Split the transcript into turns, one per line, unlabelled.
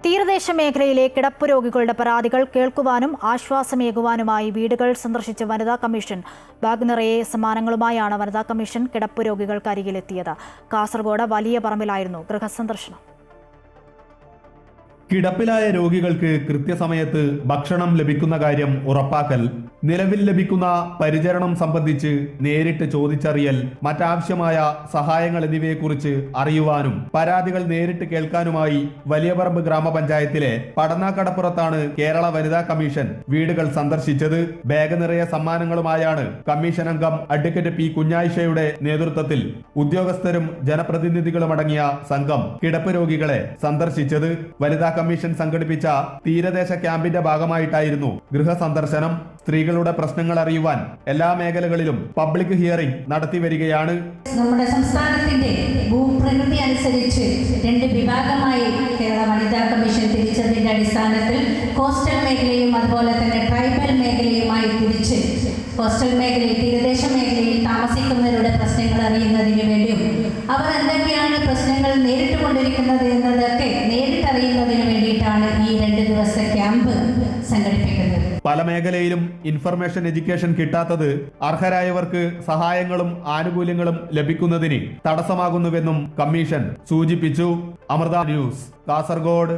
തീരദേശ മേഖലയിലെ കിടപ്പ് രോഗികളുടെ പരാതികൾ കേൾക്കുവാനും ആശ്വാസമേകുവാനുമായി വീടുകൾ സന്ദർശിച്ച വനിതാ കമ്മീഷൻ ബാഗ് നിറയെ സമ്മാനങ്ങളുമായാണ് വനിതാ കമ്മീഷൻ കിടപ്പ് രോഗികൾക്കരികിലെത്തിയത്. കാസർഗോഡ് വലിയ പറമ്പിലായിരുന്നു ഗൃഹസന്ദർശനം.
കിടപ്പിലായ രോഗികൾക്ക് കൃത്യസമയത്ത് ഭക്ഷണം ലഭിക്കുന്ന കാര്യം ഉറപ്പാക്കൽ, നിലവിൽ ലഭിക്കുന്ന പരിചരണം സംബന്ധിച്ച് നേരിട്ട് ചോദിച്ചറിയൽ, മറ്റാവശ്യമായ സഹായങ്ങൾ എന്നിവയെക്കുറിച്ച് അറിയുവാനും പരാതികൾ നേരിട്ട് കേൾക്കാനുമായി വലിയപറമ്പ് ഗ്രാമപഞ്ചായത്തിലെ പടന്നാക്കടപ്പുറത്താണ് കേരള വനിതാ കമ്മീഷൻ വീടുകൾ സന്ദർശിച്ചത്. ബാഗ് നിറയെ സമ്മാനങ്ങളുമായാണ് കമ്മീഷൻ അംഗം അഡ്വക്കേറ്റ് പി കുഞ്ഞായിഷയുടെ നേതൃത്വത്തിൽ ഉദ്യോഗസ്ഥരും ജനപ്രതിനിധികളും അടങ്ങിയ സംഘം കിടപ്പ് രോഗികളെ സന്ദർശിച്ചത്. വനിതാ കമ്മീഷൻ സംഘടിപ്പിച്ച തീരദേശ ക്യാമ്പിന്റെ ഭാഗമായിട്ടായിരുന്നു ഗൃഹസന്ദർശനം. സ്ത്രീകളുടെ പ്രശ്നങ്ങൾ അറിയുവാൻ എല്ലാ മേഖലകളിലും പബ്ലിക് ഹിയറിംഗ് നടത്തി വരികയാണ്.
നമ്മുടെ സംസ്ഥാനത്തിന്റെ ഭൂപ്രകൃതി അനുസരിച്ച് 2 വിഭാഗമായി കേരള വനിതാ കമ്മീഷൻ തിരിച്ചതിന്റെ അടിസ്ഥാനത്തിൽ കോസ്റ്റൽ മേഖലയും അതുപോലെ തന്നെ ട്രൈബൽ മേഖലയുമായി തിരിച്ച് കോസ്റ്റൽ മേഖലയിൽ തീരദേശ മേഖലയിൽ താമസിക്കുന്നവരുടെ പ്രശ്നങ്ങൾ അറിയുന്നതിന് വേണ്ടിയും അവർ എന്തൊക്കെയാണ് പ്രശ്നങ്ങൾ നേരിട്ടുകൊണ്ടിരിക്കുന്നത് എന്നതൊക്കെ നേരിട്ടറിയുന്നതിന് വേണ്ടിയിട്ടാണ് ഈ 2 ദിവസത്തെ ക്യാമ്പ് സംഘടിപ്പിക്കുന്നത്.
പല മേഖലയിലും ഇൻഫർമേഷൻ എഡ്യൂക്കേഷൻ കിട്ടാത്തത് അർഹരായവർക്ക് സഹായങ്ങളും ആനുകൂല്യങ്ങളും ലഭിക്കുന്നതിന് തടസ്സമാകുന്നുവെന്നും കമ്മീഷൻ സൂചിപ്പിച്ചു. അമൃത ന്യൂസ്, കാസർഗോഡ്.